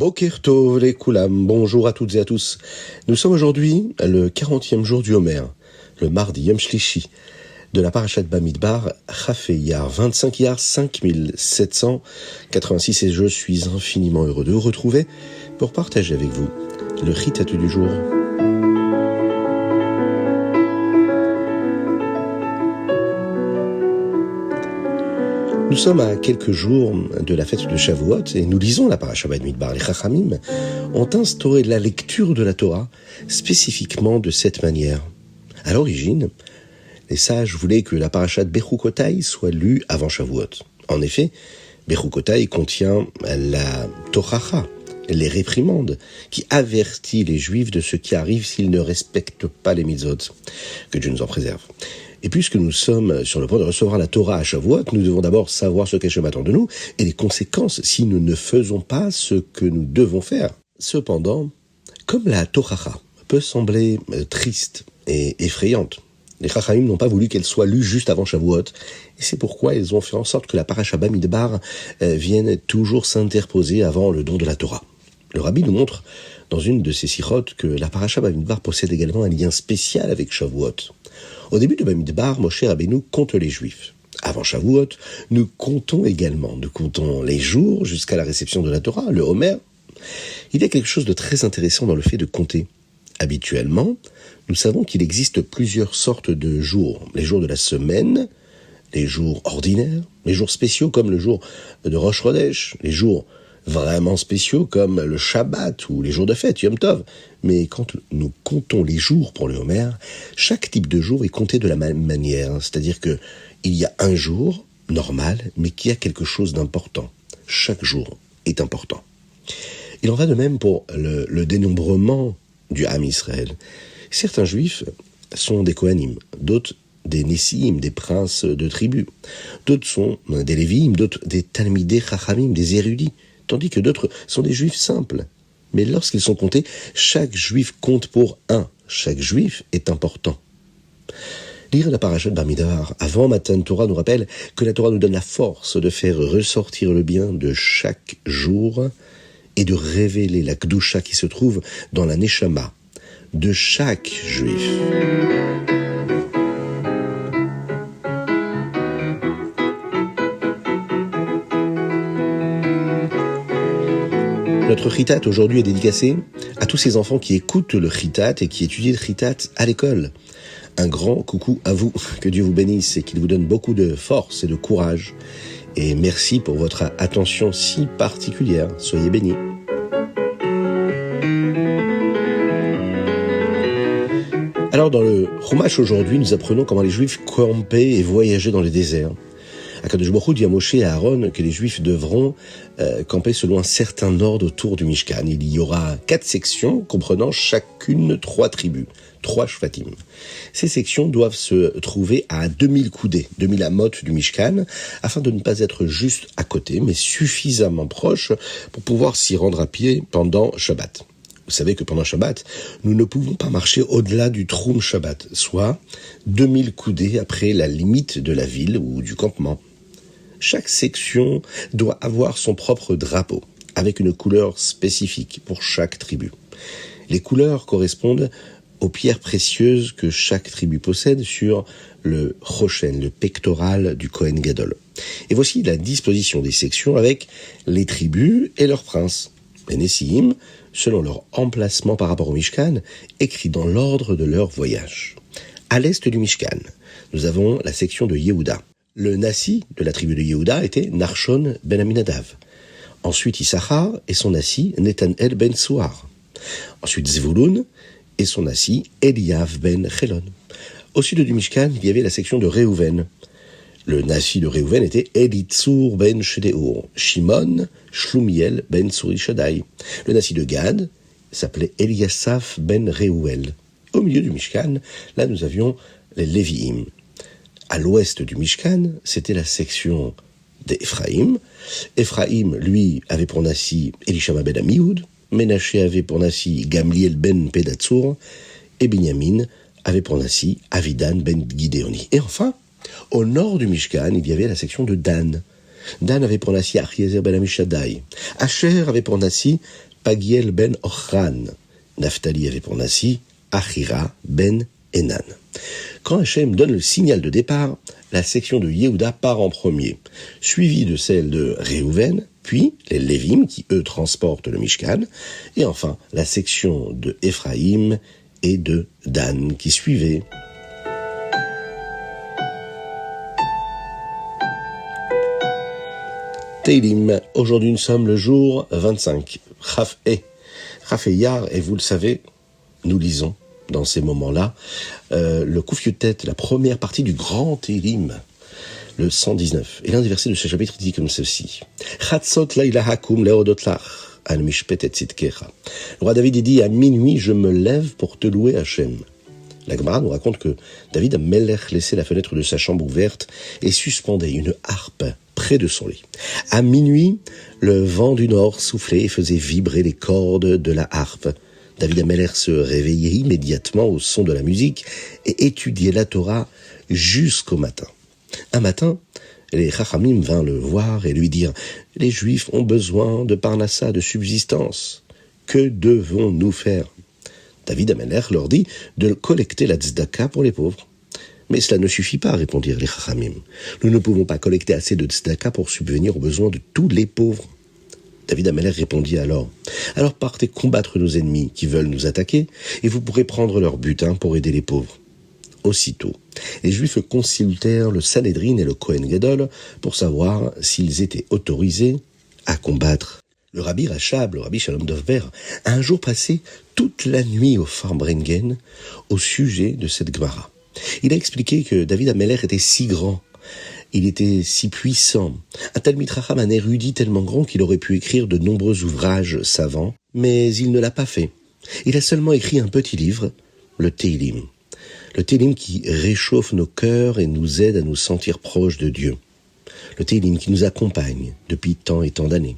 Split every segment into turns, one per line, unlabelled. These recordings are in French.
Boker Tov les Koulam, bonjour à toutes et à tous. Nous sommes aujourd'hui le 40e jour du Homer, le mardi Yom Shlishi, de la Parashat Bamidbar, Chafé Iyar 25 Iyar 5786, et je suis infiniment heureux de vous retrouver pour partager avec vous le Chitat du jour. Nous sommes à quelques jours de la fête de Shavuot et nous lisons la Parashat Bamidbar. Les Chachamim ont instauré la lecture de la Torah spécifiquement de cette manière. À l'origine, les sages voulaient que la Parashat Bechukotai soit lue avant Shavuot. En effet, Bechukotai contient la Tochacha, les réprimandes, qui avertit les Juifs de ce qui arrive s'ils ne respectent pas les mitzvot. Que Dieu nous en préserve. Et puisque nous sommes sur le point de recevoir la Torah à Shavuot, nous devons d'abord savoir ce qu'Hachem attend de nous et les conséquences si nous ne faisons pas ce que nous devons faire. Cependant, comme la Tochacha peut sembler triste et effrayante, les Chachamim n'ont pas voulu qu'elle soit lue juste avant Shavuot, et c'est pourquoi ils ont fait en sorte que la Parashat Bamidbar vienne toujours s'interposer avant le don de la Torah. Le Rabbi nous montre dans une de ses sirotes que la Parashat Bamidbar possède également un lien spécial avec Shavuot. Au début de Bamidbar, Moshe Rabbeinu compte les Juifs. Avant Shavuot, nous comptons les jours jusqu'à la réception de la Torah, le Homer. Il y a quelque chose de très intéressant dans le fait de compter. Habituellement, nous savons qu'il existe plusieurs sortes de jours. Les jours de la semaine, les jours ordinaires, les jours spéciaux comme le jour de Rosh Chodesh, les jours vraiment spéciaux comme le Shabbat ou les jours de fête, Yom Tov. Mais quand nous comptons les jours pour le Homer, chaque type de jour est compté de la même manière. C'est-à-dire que il y a un jour normal, mais qui a quelque chose d'important. Chaque jour est important. Il en va de même pour le dénombrement du Ham Israël. Certains juifs sont des Kohanim, d'autres des Nessiim, des princes de tribus. D'autres sont des Léviim, d'autres des Talmidei Chachamim, des érudits. Tandis que d'autres sont des juifs simples. Mais lorsqu'ils sont comptés, chaque juif compte pour un. Chaque juif est important. Lire la Parashat Bamidbar avant Matan Torah nous rappelle que la Torah nous donne la force de faire ressortir le bien de chaque jour et de révéler la Kedusha qui se trouve dans la Neshama de chaque juif. Notre Chitat aujourd'hui est dédicacé à tous ces enfants qui écoutent le Chitat et qui étudient le Chitat à l'école. Un grand coucou à vous, que Dieu vous bénisse et qu'il vous donne beaucoup de force et de courage. Et merci pour votre attention si particulière. Soyez bénis. Alors dans le Chumash aujourd'hui, nous apprenons comment les Juifs campaient et voyageaient dans les déserts. Akadosh Baruch Hu dit à Moshe et à Aaron que les Juifs devront camper selon un certain ordre autour du Mishkan. Il y aura 4 sections comprenant chacune 3 tribus, 3 shvatim. Ces sections doivent se trouver à 2000 coudées, 2000 amotes du Mishkan, afin de ne pas être juste à côté, mais suffisamment proches pour pouvoir s'y rendre à pied pendant Shabbat. Vous savez que pendant Shabbat, nous ne pouvons pas marcher au-delà du Troum Shabbat, soit 2000 coudées après la limite de la ville ou du campement. Chaque section doit avoir son propre drapeau, avec une couleur spécifique pour chaque tribu. Les couleurs correspondent aux pierres précieuses que chaque tribu possède sur le Choshen, le pectoral du Kohen Gadol. Et voici la disposition des sections avec les tribus et leurs princes. Les Nessiim, selon leur emplacement par rapport au Mishkan, écrit dans l'ordre de leur voyage. À l'est du Mishkan, nous avons la section de Yehuda. Le Nassi de la tribu de Yehuda était Narshon ben Aminadav. Ensuite Issachar et son Nassi Netanel ben Suar. Ensuite Zvulun et son Nassi Eliav ben Chelon. Au sud du Mishkan, il y avait la section de Réhouven. Le Nassi de Réhouven était Elitzur ben Shedeur, Shimon, Shlumiel ben Surishadai. Le Nassi de Gad s'appelait Eliasaph ben Réhouel. Au milieu du Mishkan, là nous avions les Léviim. À l'ouest du Mishkan, c'était la section d'Ephraïm. Ephraïm, lui, avait pour Nassi Elishama ben Amihud. Ménaché avait pour Nassi Gamliel ben Pedatsur. Et Binyamin avait pour Nassi Avidan ben Gideoni. Et enfin, au nord du Mishkan, il y avait la section de Dan. Dan avait pour Nassi Achiezer ben Amishadai. Asher avait pour Nassi Pagiel ben Ochran. Naphtali avait pour Nassi Achira ben Enan. Quand Hachem donne le signal de départ, la section de Yehuda part en premier, suivie de celle de Réhouven, puis les Lévim qui eux transportent le Mishkan, et enfin la section de Éphraïm et de Dan qui suivait. Teilim, aujourd'hui nous sommes le jour 25, Chaf Iyar, et vous le savez, nous lisons dans ces moments-là le Kuf Yutet, la première partie du grand Teilim, le 119. Et l'un des versets de ce chapitre dit comme ceci. Chatzot laila hakum leodot lach, al mishpet et tzidkecha. Le roi David dit, à minuit, je me lève pour te louer Hachem. La Gemara nous raconte que David a Melech laissé la fenêtre de sa chambre ouverte et suspendait une harpe près de son lit. À minuit, le vent du nord soufflait et faisait vibrer les cordes de la harpe. David Ameller se réveillait immédiatement au son de la musique et étudiait la Torah jusqu'au matin. Un matin, les Chachamim vinrent le voir et lui dirent « Les Juifs ont besoin de parnassa, de subsistance. Que devons-nous faire ?» David Ameller leur dit de collecter la tzedaka pour les pauvres. « Mais cela ne suffit pas, répondirent les Chachamim. Nous ne pouvons pas collecter assez de tzedaka pour subvenir aux besoins de tous les pauvres. » David Ameller répondit alors partez combattre nos ennemis qui veulent nous attaquer, et vous pourrez prendre leur butin pour aider les pauvres. » Aussitôt, les Juifs consultèrent le Sanhédrin et le Kohen Gadol pour savoir s'ils étaient autorisés à combattre. Le rabbi Rachab, le rabbi Shalom Dovber, a un jour passé toute la nuit au Farbrengen au sujet de cette Gemara. Il a expliqué que David Ameller était si grand, il était si puissant, un Talmid Chacham, un érudit tellement grand qu'il aurait pu écrire de nombreux ouvrages savants, mais il ne l'a pas fait. Il a seulement écrit un petit livre, le Teilim. Le Teilim qui réchauffe nos cœurs et nous aide à nous sentir proches de Dieu. Le Teilim qui nous accompagne depuis tant et tant d'années.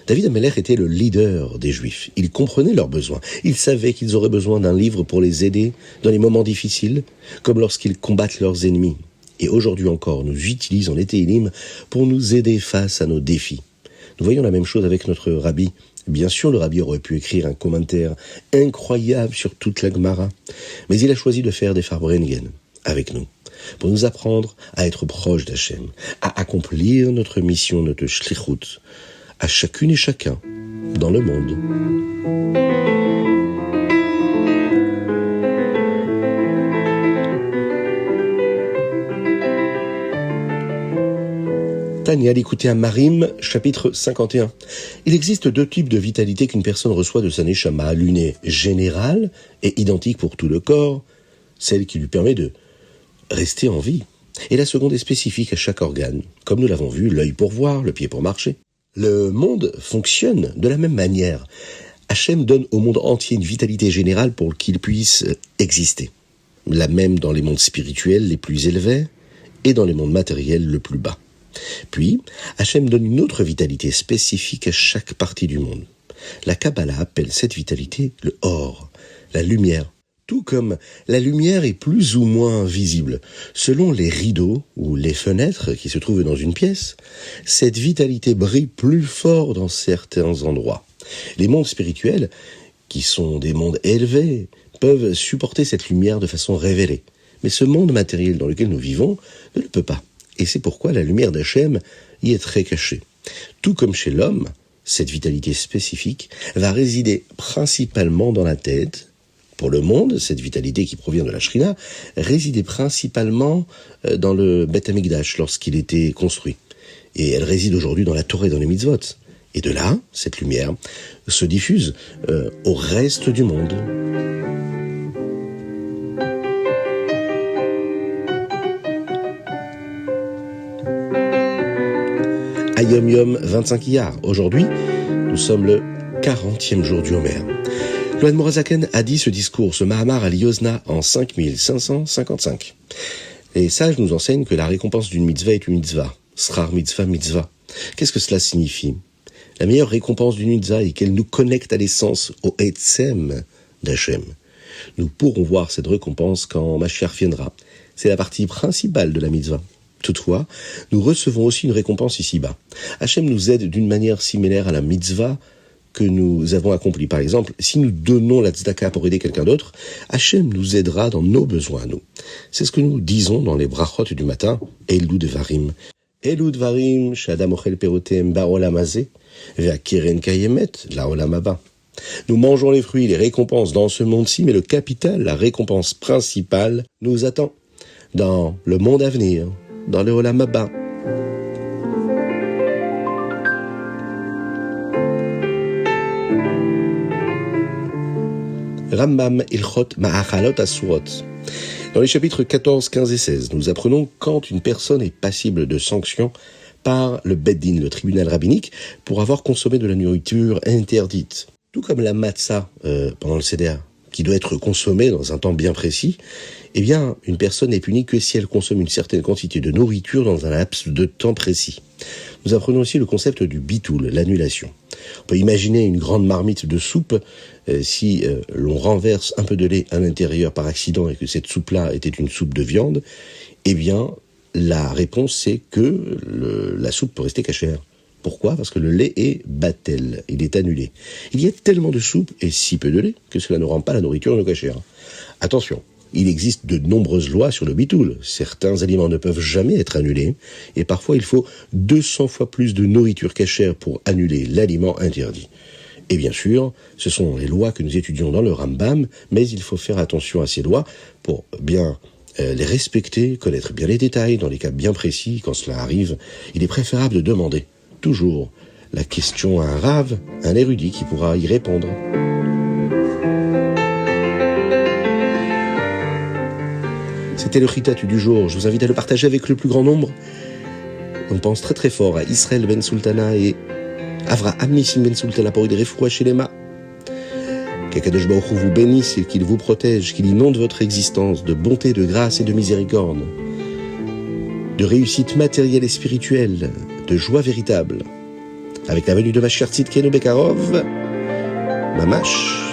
David Ameller était le leader des Juifs. Il comprenait leurs besoins. Il savait qu'ils auraient besoin d'un livre pour les aider dans les moments difficiles, comme lorsqu'ils combattent leurs ennemis. Et aujourd'hui encore, nous utilisons les Teilim pour nous aider face à nos défis. Nous voyons la même chose avec notre rabbi. Bien sûr, le rabbi aurait pu écrire un commentaire incroyable sur toute la Gemara, mais il a choisi de faire des Farbrengen avec nous, pour nous apprendre à être proches d'Hachem, à accomplir notre mission, notre shlichut, à chacune et chacun dans le monde. Tania, l'écouter à Marim, chapitre 51. Il existe deux types de vitalité qu'une personne reçoit de sa neshama. L'une est générale et identique pour tout le corps, celle qui lui permet de rester en vie. Et la seconde est spécifique à chaque organe. Comme nous l'avons vu, l'œil pour voir, le pied pour marcher. Le monde fonctionne de la même manière. Hachem donne au monde entier une vitalité générale pour qu'il puisse exister. La même dans les mondes spirituels les plus élevés et dans les mondes matériels le plus bas. Puis, Hachem donne une autre vitalité spécifique à chaque partie du monde. La Kabbalah appelle cette vitalité le Or, la lumière. Tout comme la lumière est plus ou moins visible, selon les rideaux ou les fenêtres qui se trouvent dans une pièce, cette vitalité brille plus fort dans certains endroits. Les mondes spirituels, qui sont des mondes élevés, peuvent supporter cette lumière de façon révélée. Mais ce monde matériel dans lequel nous vivons ne le peut pas. Et c'est pourquoi la lumière d'Hachem y est très cachée. Tout comme chez l'homme, cette vitalité spécifique va résider principalement dans la tête. Pour le monde, cette vitalité qui provient de la Shrina résidait principalement dans le Beth Amikdash lorsqu'il était construit. Et elle réside aujourd'hui dans la Torah et dans les mitzvot. Et de là, cette lumière se diffuse au reste du monde. Ayom Yom 25 Iyar. Aujourd'hui, nous sommes le 40e jour du Homer. Le Admor HaZaken a dit ce discours, ce Mahamar à Liozna en 5555. Les sages nous enseignent que la récompense d'une mitzvah est une mitzvah. Srar mitzvah mitzvah. Qu'est-ce que cela signifie ? La meilleure récompense d'une mitzvah est qu'elle nous connecte à l'essence, au Etzem d'Hachem. Nous pourrons voir cette récompense quand Mashiach viendra. C'est la partie principale de la mitzvah. Toutefois, nous recevons aussi une récompense ici-bas. Hachem nous aide d'une manière similaire à la mitzvah que nous avons accomplis. Par exemple, si nous donnons la tzedaka pour aider quelqu'un d'autre, Hachem nous aidera dans nos besoins à nous. C'est ce que nous disons dans les brachot du matin, Elou Devarim. Elou Devarim, Shadam Ochel Perotem Ba'olam Hazeh, Ve'akeren Kayemet, La'olam Haba. Nous mangeons les fruits, les récompenses dans ce monde-ci, mais le capital, la récompense principale, nous attend dans le monde à venir, dans le Olam Haba. Rambam Ilchot Ma'achalot Asurot. Dans les chapitres 14, 15 et 16, nous apprenons quand une personne est passible de sanction par le Beit Din, le tribunal rabbinique, pour avoir consommé de la nourriture interdite. Tout comme la matzah pendant le Seder, qui doit être consommée dans un temps bien précis, eh bien, une personne n'est punie que si elle consomme une certaine quantité de nourriture dans un laps de temps précis. Nous apprenons aussi le concept du bitoul, l'annulation. On peut imaginer une grande marmite de soupe, si l'on renverse un peu de lait à l'intérieur par accident et que cette soupe-là était une soupe de viande, eh bien, la réponse c'est que la soupe peut rester cachère. Pourquoi ? Parce que le lait est batel, il est annulé. Il y a tellement de soupe et si peu de lait que cela ne rend pas la nourriture non cachère. Attention, il existe de nombreuses lois sur le bitoul. Certains aliments ne peuvent jamais être annulés et parfois il faut 200 fois plus de nourriture cachère pour annuler l'aliment interdit. Et bien sûr, ce sont les lois que nous étudions dans le Rambam, mais il faut faire attention à ces lois pour bien les respecter, connaître bien les détails dans les cas bien précis. Quand cela arrive, il est préférable de demander toujours la question à un rave, un érudit qui pourra y répondre. C'était le Chitat du jour. Je vous invite à le partager avec le plus grand nombre. On pense très très fort à Israël Ben Sultana et Avraham Nissim Ben Sultana pour des refoua chez les ma. Qu'Akadosh Baruch Hu vous bénisse et qu'il vous protège, qu'il inonde votre existence de bonté, de grâce et de miséricorde, de réussite matérielle et spirituelle, de joie véritable. Avec la venue de Mashiach Tzidkenu Bekarov, Mamash.